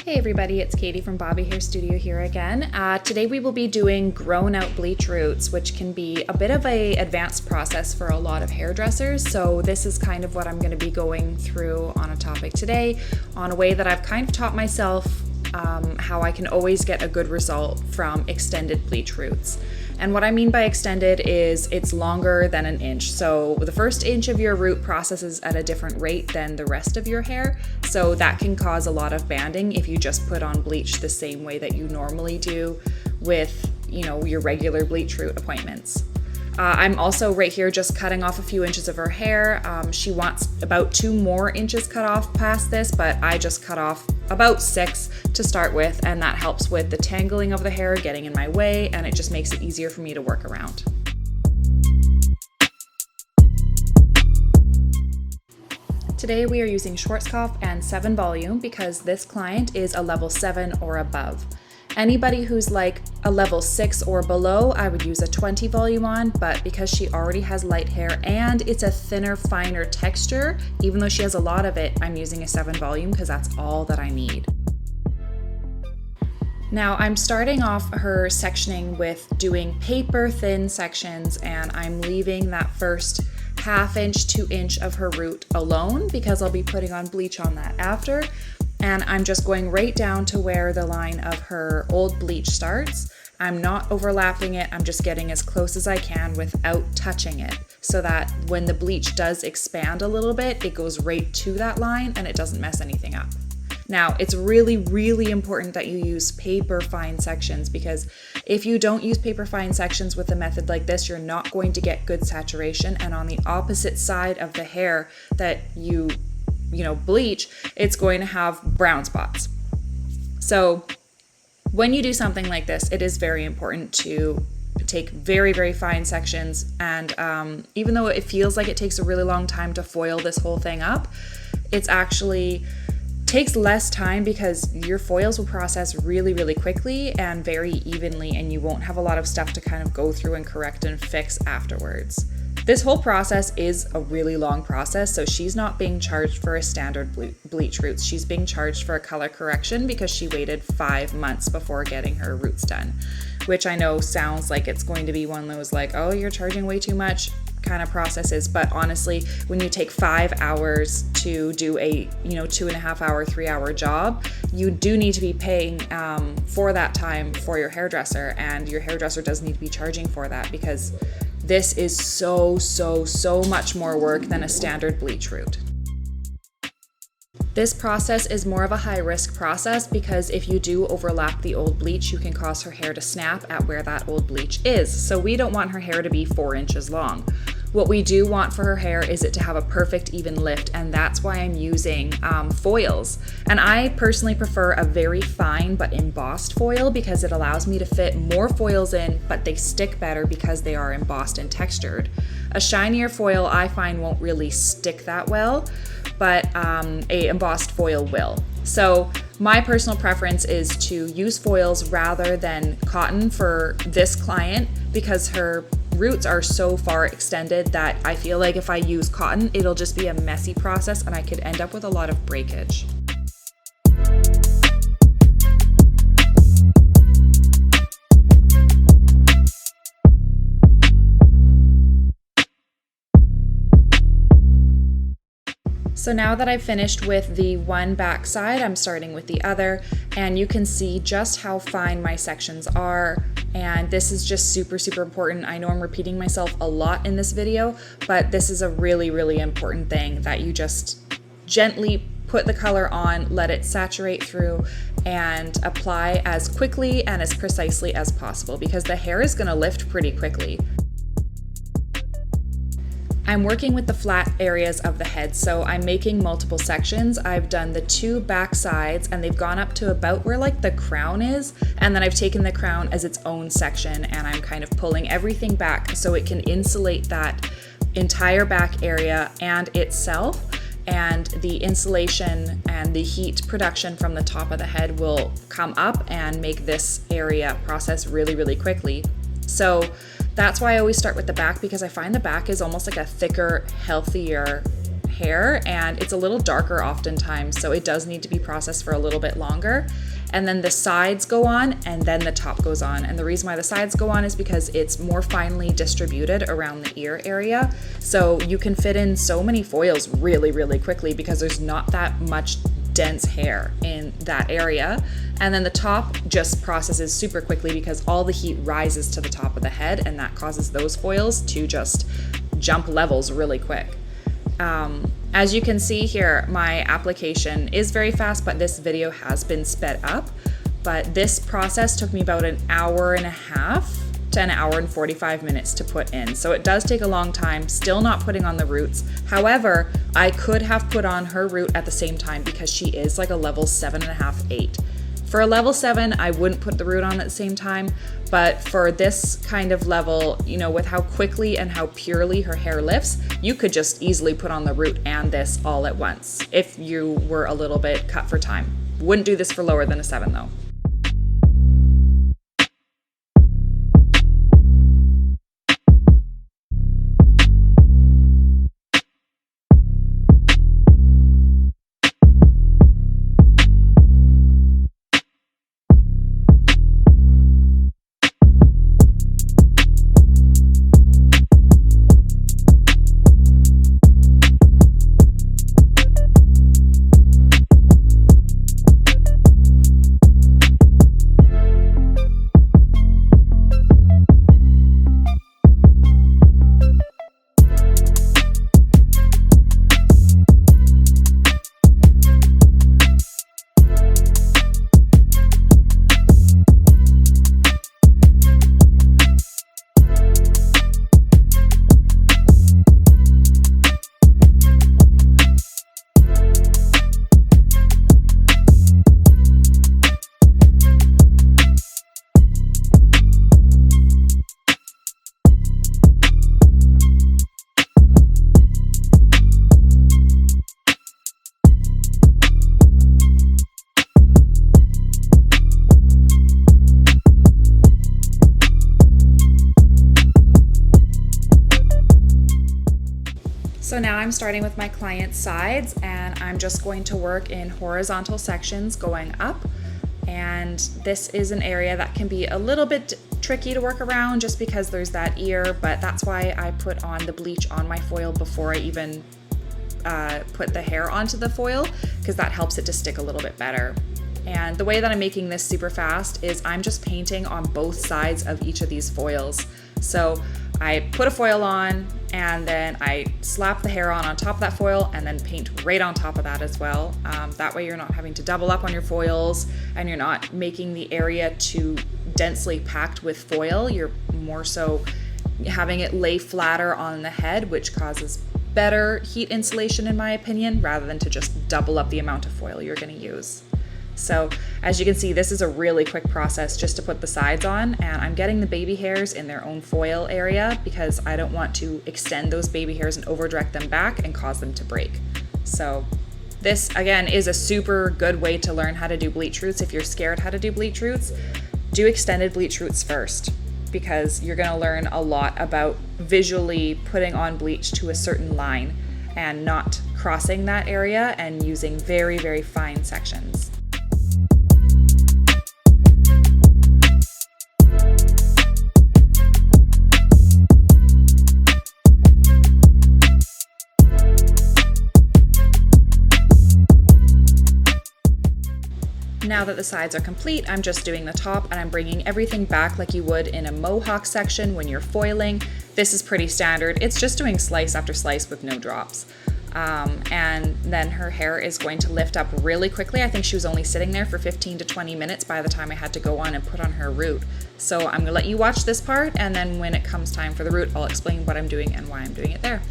Hey everybody, it's Katie from Bobby Hair Studio here again. Today we will be doing grown out bleach roots, which can be a bit of a advanced process for a lot of hairdressers. So this is kind of what I'm going to be going through on a topic today, on a way that I've kind of taught myself how I can always get a good result from extended bleach roots. And what I mean by extended is it's longer than an inch. So the first inch of your root processes at a different rate than the rest of your hair. So that can cause a lot of banding if you just put on bleach the same way that you normally do with, your regular bleach root appointments. I'm also right here just cutting off a few inches of her hair. She wants about 2 more inches cut off past this, but I just cut off about 6 to start with, and that helps with the tangling of the hair getting in my way, and it just makes it easier for me to work around. Today we are using Schwarzkopf and 7 volume because this client is a level 7 or above. Anybody who's like a level 6 or below, I would use a 20 volume on, but because she already has light hair and it's a thinner, finer texture, even though she has a lot of it, I'm using a 7 volume because that's all that I need. Now I'm starting off her sectioning with doing paper thin sections, and I'm leaving that first 1/2 inch to inch of her root alone because I'll be putting on bleach on that after. And I'm just going right down to where the line of her old bleach starts. I'm not overlapping it, I'm just getting as close as I can without touching it, so that when the bleach does expand a little bit, it goes right to that line and it doesn't mess anything up. Now, it's really, really important that you use paper fine sections, because if you don't use paper fine sections with a method like this, you're not going to get good saturation, and on the opposite side of the hair that you bleach, it's going to have brown spots. So when you do something like this, it is very important to take very, very fine sections. And even though it feels like it takes a really long time to foil this whole thing up, it's actually takes less time because your foils will process really, really quickly and very evenly, and you won't have a lot of stuff to kind of go through and correct and fix afterwards. This whole process is a really long process, so she's not being charged for a standard bleach roots. She's being charged for a color correction because she waited 5 months before getting her roots done, which I know sounds like it's going to be one of those like, oh, you're charging way too much kind of processes. But honestly, when you take 5 hours to do a 2.5 hour, 3 hour job, you do need to be paying for that time for your hairdresser, and your hairdresser does need to be charging for that because this is so much more work than a standard bleach root. This process is more of a high risk process because if you do overlap the old bleach, you can cause her hair to snap at where that old bleach is. So we don't want her hair to be 4 inches long. What we do want for her hair is it to have a perfect even lift, and that's why I'm using foils. And I personally prefer a very fine but embossed foil because it allows me to fit more foils in, but they stick better because they are embossed and textured. A shinier foil I find won't really stick that well, but a embossed foil will. So my personal preference is to use foils rather than cotton for this client because her roots are so far extended that I feel like if I use cotton, it'll just be a messy process and I could end up with a lot of breakage. So now that I've finished with the one back side, I'm starting with the other, and you can see just how fine my sections are. And this is just super important. I know I'm repeating myself a lot in this video, but this is a really, really important thing, that you just gently put the color on, let it saturate through, and apply as quickly and as precisely as possible because the hair is going to lift pretty quickly. I'm working with the flat areas of the head, so I'm making multiple sections. I've done the 2 back sides and they've gone up to about where like the crown is, and then I've taken the crown as its own section and I'm kind of pulling everything back so it can insulate that entire back area and itself, and the insulation and the heat production from the top of the head will come up and make this area process really, really quickly. So that's why I always start with the back, because I find the back is almost like a thicker, healthier hair, and it's a little darker oftentimes, so it does need to be processed for a little bit longer. And then the sides go on, and then the top goes on. And the reason why the sides go on is because it's more finely distributed around the ear area. So you can fit in so many foils really, really quickly because there's not that much dense hair in that area. And then the top just processes super quickly because all the heat rises to the top of the head, and that causes those foils to just jump levels really quick. As you can see here, my application is very fast, but this video has been sped up. But this process took me about an hour and a half to an hour and 45 minutes to put in. So it does take a long time, still not putting on the roots. However, I could have put on her root at the same time because she is like a level 7.5, 8. For a level 7, I wouldn't put the root on at the same time, but for this kind of level, you know, with how quickly and how purely her hair lifts, you could just easily put on the root and this all at once if you were a little bit cut for time. Wouldn't do this for lower than a 7 though. So now I'm starting with my client's sides, and I'm just going to work in horizontal sections going up. And this is an area that can be a little bit tricky to work around just because there's that ear, but that's why I put on the bleach on my foil before I even put the hair onto the foil, because that helps it to stick a little bit better. And the way that I'm making this super fast is I'm just painting on both sides of each of these foils. So I put a foil on, and then I slap the hair on top of that foil and then paint right on top of that as well. That way you're not having to double up on your foils, and you're not making the area too densely packed with foil. You're more so having it lay flatter on the head, which causes better heat insulation in my opinion, rather than to just double up the amount of foil you're going to use. So as you can see, this is a really quick process just to put the sides on, and I'm getting the baby hairs in their own foil area because I don't want to extend those baby hairs and over direct them back and cause them to break. So this again is a super good way to learn how to do bleach roots. If you're scared how to do bleach roots, do extended bleach roots first, because you're going to learn a lot about visually putting on bleach to a certain line and not crossing that area and using very, very fine sections. Now that the sides are complete, I'm just doing the top, and I'm bringing everything back like you would in a mohawk section when you're foiling. This is pretty standard. It's just doing slice after slice with no drops. And then her hair is going to lift up really quickly. I think she was only sitting there for 15 to 20 minutes by the time I had to go on and put on her root. So I'm gonna let you watch this part, and then when it comes time for the root, I'll explain what I'm doing and why I'm doing it there.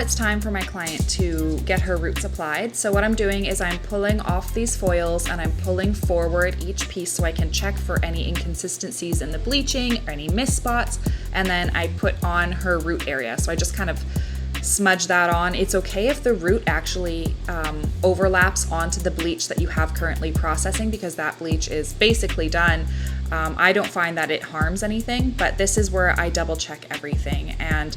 it's time for my client to get her roots applied. So what I'm doing is I'm pulling off these foils and I'm pulling forward each piece so I can check for any inconsistencies in the bleaching or any mist spots, and then I put on her root area. So I just kind of smudge that on. It's okay if the root actually overlaps onto the bleach that you have currently processing, because that bleach is basically done. I don't find that it harms anything, but this is where I double check everything. And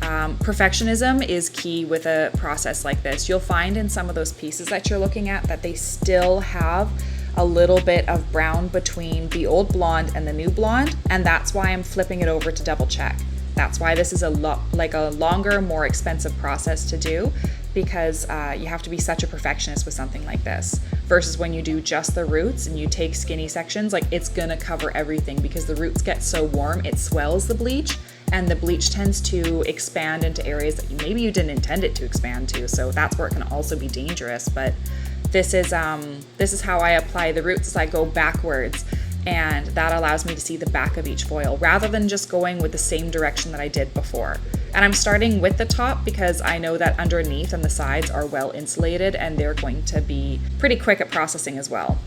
perfectionism is key with a process like this. You'll find in some of those pieces that you're looking at that they still have a little bit of brown between the old blonde and the new blonde, and that's why I'm flipping it over to double check. That's why this is a longer, more expensive process to do, because you have to be such a perfectionist with something like this, versus when you do just the roots and you take skinny sections, like it's gonna cover everything, because the roots get so warm, it swells the bleach, and the bleach tends to expand into areas that maybe you didn't intend it to expand to. So that's where it can also be dangerous. But this is how I apply the roots, is I go backwards, and that allows me to see the back of each foil rather than just going with the same direction that I did before. And I'm starting with the top because I know that underneath and the sides are well insulated and they're going to be pretty quick at processing as well.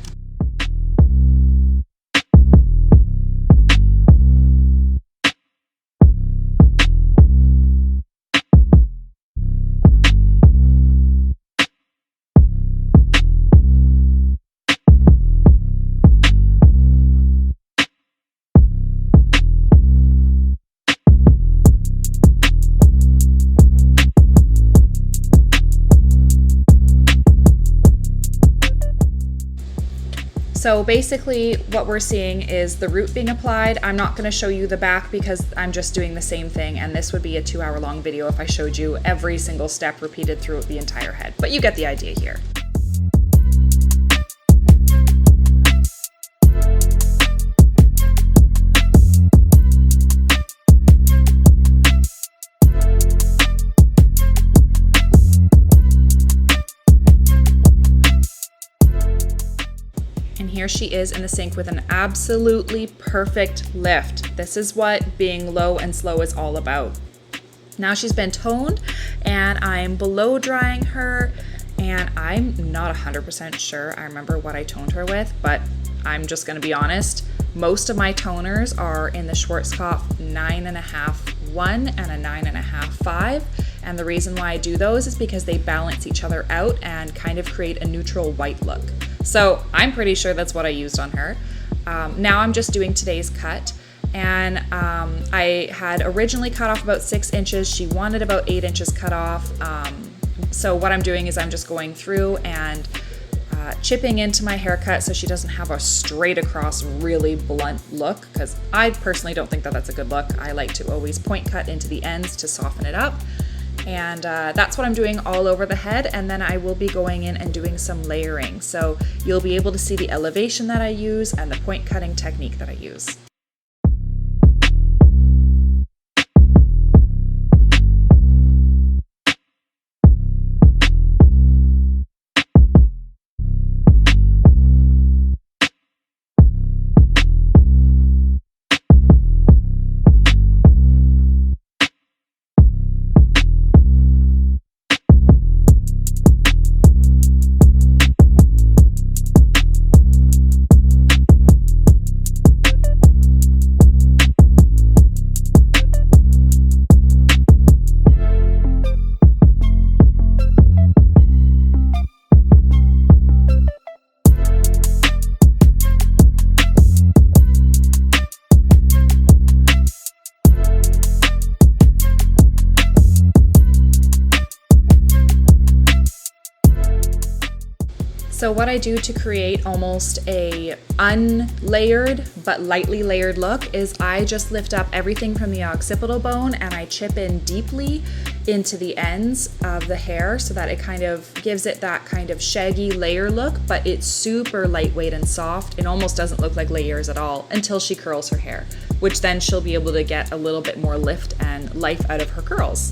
So basically what we're seeing is the root being applied. I'm not going to show you the back because I'm just doing the same thing, and this would be a 2-hour long video if I showed you every single step repeated throughout the entire head, but you get the idea here. And here she is in the sink with an absolutely perfect lift. This is what being low and slow is all about. Now she's been toned and I'm blow drying her, and I'm not 100% sure I remember what I toned her with, but I'm just gonna be honest. Most of my toners are in the Schwarzkopf 9.5 1 and a 9.5 5. And the reason why I do those is because they balance each other out and kind of create a neutral white look. So I'm pretty sure that's what I used on her. Now I'm just doing today's cut. And I had originally cut off about 6 inches. She wanted about 8 inches cut off. So what I'm doing is I'm just going through and chipping into my haircut so she doesn't have a straight across really blunt look, because I personally don't think that that's a good look. I like to always point cut into the ends to soften it up. And that's what I'm doing all over the head, and then I will be going in and doing some layering. So you'll be able to see the elevation that I use and the point cutting technique that I use. So what I do to create almost a unlayered but lightly layered look is I just lift up everything from the occipital bone and I chip in deeply into the ends of the hair so that it kind of gives it that kind of shaggy layer look, but it's super lightweight and soft. It almost doesn't look like layers at all until she curls her hair, which then she'll be able to get a little bit more lift and life out of her curls.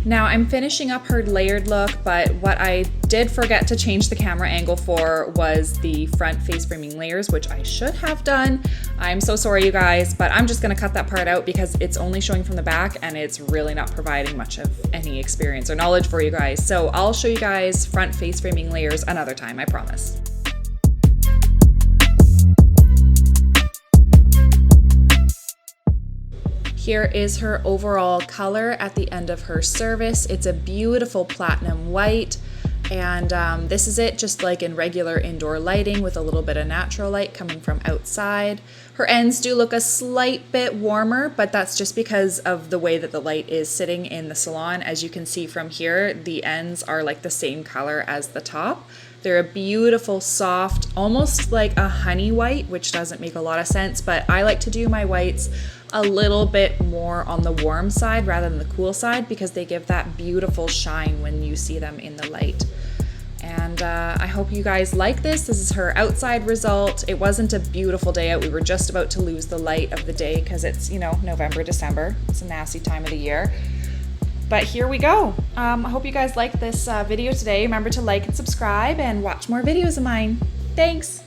Now I'm finishing up her layered look, but what I did forget to change the camera angle for was the front face framing layers, which I should have done. I'm so sorry, you guys, but I'm just gonna cut that part out because it's only showing from the back and it's really not providing much of any experience or knowledge for you guys. So I'll show you guys front face framing layers another time, I promise. Here is her overall color at the end of her service. It's a beautiful platinum white, and this is it just like in regular indoor lighting with a little bit of natural light coming from outside. Her ends do look a slight bit warmer, but that's just because of the way that the light is sitting in the salon. As you can see from here, the ends are like the same color as the top. They're a beautiful, soft, almost like a honey white, which doesn't make a lot of sense, but I like to do my whites a little bit more on the warm side rather than the cool side because they give that beautiful shine when you see them in the light. And I hope you guys like this. This is her outside result. It wasn't a beautiful day out. We were just about to lose the light of the day because it's, you know, November, December. It's a nasty time of the year. But here we go. I hope you guys liked this video today. Remember to like and subscribe and watch more videos of mine. Thanks.